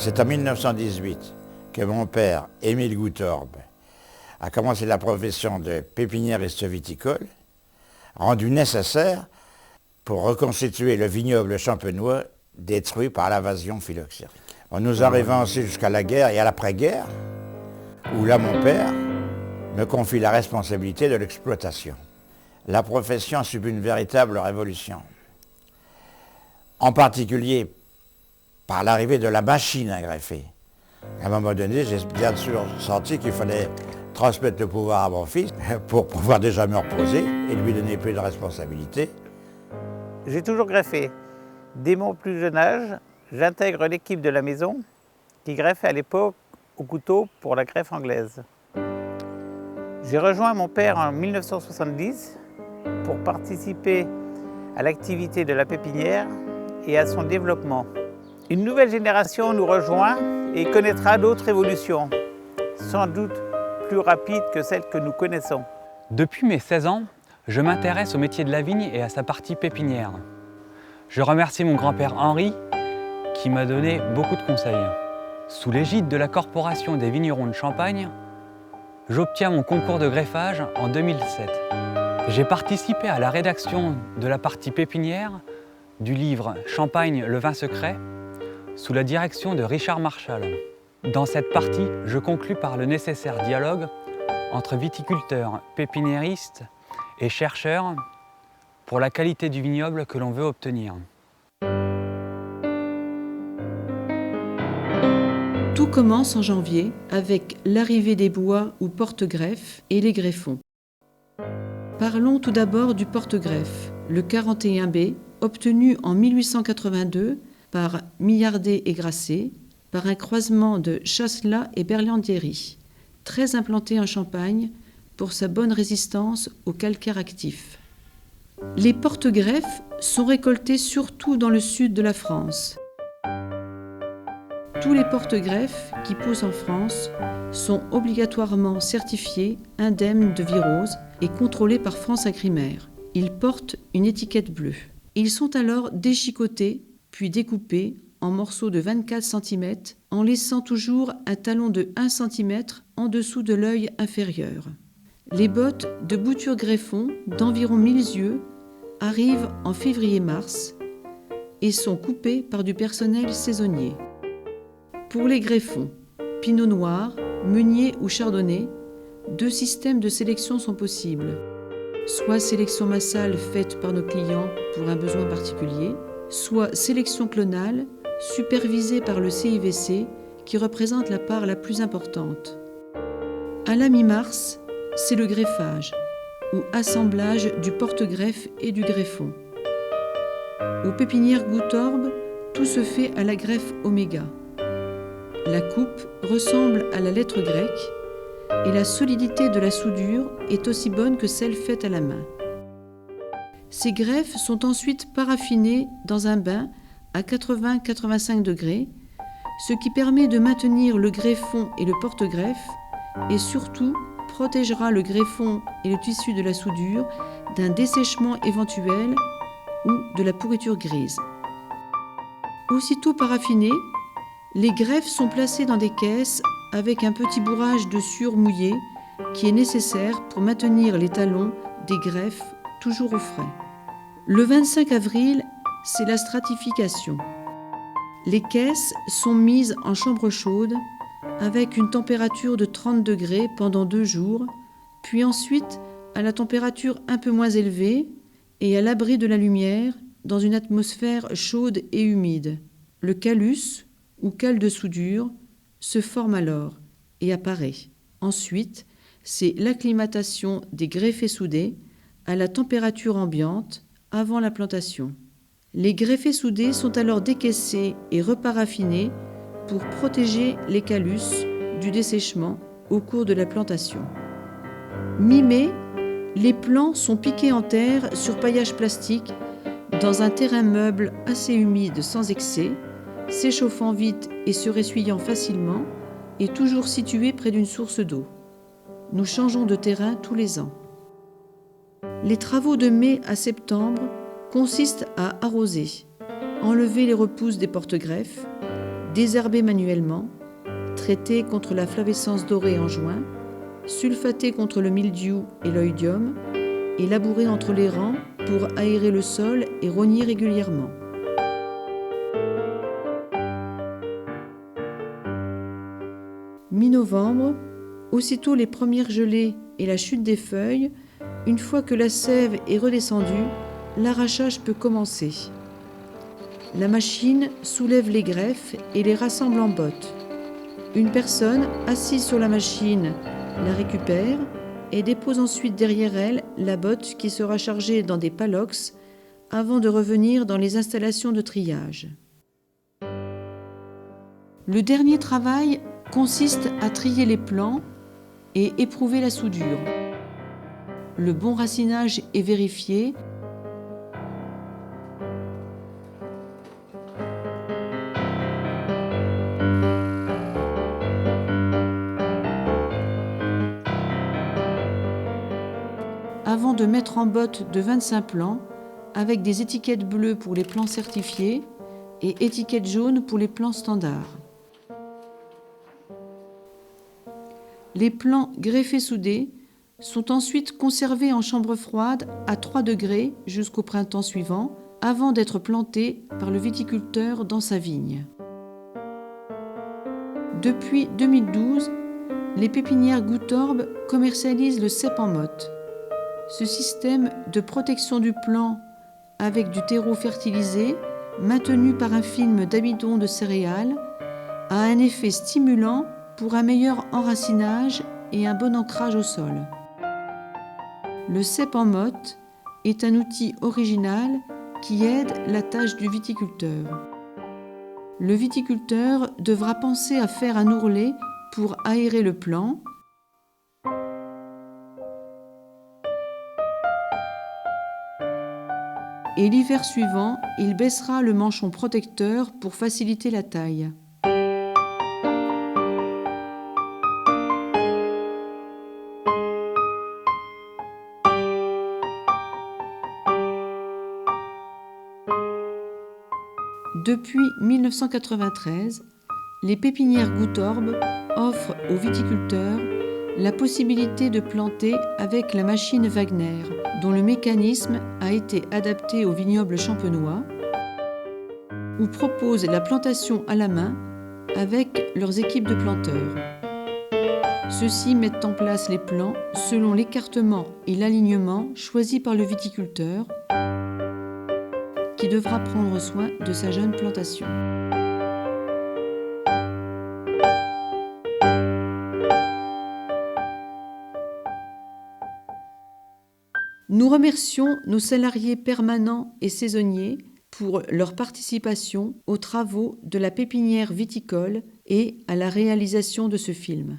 C'est en 1918 que mon père, Émile Goutorbe, a commencé la profession de pépiniériste viticole, rendue nécessaire pour reconstituer le vignoble champenois détruit par l'invasion phylloxérique. Nous arrivons ainsi jusqu'à la guerre et à l'après-guerre, où là mon père me confie la responsabilité de l'exploitation. La profession a subi une véritable révolution, en particulier par l'arrivée de la machine à greffer. À un moment donné, j'ai bien sûr senti qu'il fallait transmettre le pouvoir à mon fils pour pouvoir déjà me reposer et lui donner plus de responsabilités. J'ai toujours greffé. Dès mon plus jeune âge, j'intègre l'équipe de la maison qui greffait à l'époque au couteau pour la greffe anglaise. J'ai rejoint mon père en 1970 pour participer à l'activité de la pépinière et à son développement. Une nouvelle génération nous rejoint et connaîtra d'autres évolutions, sans doute plus rapides que celles que nous connaissons. Depuis mes 16 ans, je m'intéresse au métier de la vigne et à sa partie pépinière. Je remercie mon grand-père Henri qui m'a donné beaucoup de conseils. Sous l'égide de la Corporation des vignerons de Champagne, j'obtiens mon concours de greffage en 2007. J'ai participé à la rédaction de la partie pépinière du livre Champagne, le vin secret, sous la direction de Richard Marchal. Dans cette partie, je conclus par le nécessaire dialogue entre viticulteurs, pépiniéristes et chercheurs pour la qualité du vignoble que l'on veut obtenir. Tout commence en janvier avec l'arrivée des bois ou porte-greffes et les greffons. Parlons tout d'abord du porte-greffe, le 41B, obtenu en 1882 par Millardet et Grasset, par un croisement de Chasselas et Berlandieri, très implanté en Champagne pour sa bonne résistance au calcaire actif. Les porte-greffes sont récoltés surtout dans le sud de la France. Tous les porte-greffes qui poussent en France sont obligatoirement certifiés indemnes de virose et contrôlés par France Agrimaire. Ils portent une étiquette bleue. Ils sont alors déchiquetés puis découpés en morceaux de 24 cm en laissant toujours un talon de 1 cm en dessous de l'œil inférieur. Les bottes de bouture-greffon d'environ 1000 yeux arrivent en février-mars et sont coupées par du personnel saisonnier. Pour les greffons, pinot noir, meunier ou chardonnay, 2 systèmes de sélection sont possibles. Soit sélection massale faite par nos clients pour un besoin particulier, soit sélection clonale supervisée par le CIVC qui représente la part la plus importante. À la mi-mars, c'est le greffage ou assemblage du porte-greffe et du greffon. Aux pépinières Goutorbe, tout se fait à la greffe oméga. La coupe ressemble à la lettre grecque et la solidité de la soudure est aussi bonne que celle faite à la main. Ces greffes sont ensuite paraffinées dans un bain à 80-85 degrés, ce qui permet de maintenir le greffon et le porte-greffe et surtout protégera le greffon et le tissu de la soudure d'un dessèchement éventuel ou de la pourriture grise. Aussitôt paraffinées, les greffes sont placées dans des caisses avec un petit bourrage de sueur mouillée qui est nécessaire pour maintenir les talons des greffes toujours au frais. Le 25 avril, c'est la stratification. Les caisses sont mises en chambre chaude avec une température de 30 degrés pendant 2 jours, puis ensuite à la température un peu moins élevée et à l'abri de la lumière dans une atmosphère chaude et humide. Le callus, ou cale de soudure, se forme alors et apparaît. Ensuite, c'est l'acclimatation des greffés soudés à la température ambiante avant la plantation. Les greffés soudés sont alors décaissés et reparaffinés pour protéger les callus du dessèchement au cours de la plantation. Mi-mai, les plants sont piqués en terre sur paillage plastique dans un terrain meuble assez humide sans excès, s'échauffant vite et se ressuyant facilement et toujours situé près d'une source d'eau. Nous changeons de terrain tous les ans. Les travaux de mai à septembre consistent à arroser, enlever les repousses des porte-greffes, désherber manuellement, traiter contre la flavescence dorée en juin, sulfater contre le mildiou et l'oïdium et labourer entre les rangs pour aérer le sol et rogner régulièrement. Mi-novembre, aussitôt les premières gelées et la chute des feuilles, une fois que la sève est redescendue, l'arrachage peut commencer. La machine soulève les greffes et les rassemble en bottes. Une personne assise sur la machine la récupère et dépose ensuite derrière elle la botte qui sera chargée dans des palox avant de revenir dans les installations de triage. Le dernier travail consiste à trier les plants et éprouver la soudure. Le bon racinage est vérifié. Avant de mettre en botte de 25 plants avec des étiquettes bleues pour les plants certifiés et étiquettes jaunes pour les plants standards. Les plants greffés soudés sont ensuite conservés en chambre froide à 3 degrés jusqu'au printemps suivant avant d'être plantés par le viticulteur dans sa vigne. Depuis 2012, les pépinières Goutorbe commercialisent le cep en motte. Ce système de protection du plant avec du terreau fertilisé, maintenu par un film d'amidon de céréales, a un effet stimulant pour un meilleur enracinage et un bon ancrage au sol. Le cep en motte est un outil original qui aide la tâche du viticulteur. Le viticulteur devra penser à faire un ourlet pour aérer le plant. Et l'hiver suivant, il baissera le manchon protecteur pour faciliter la taille. Depuis 1993, les pépinières Goutorbe offrent aux viticulteurs la possibilité de planter avec la machine Wagner, dont le mécanisme a été adapté au vignoble champenois, ou proposent la plantation à la main avec leurs équipes de planteurs. Ceux-ci mettent en place les plants selon l'écartement et l'alignement choisis par le viticulteur, qui devra prendre soin de sa jeune plantation. Nous remercions nos salariés permanents et saisonniers pour leur participation aux travaux de la pépinière viticole et à la réalisation de ce film.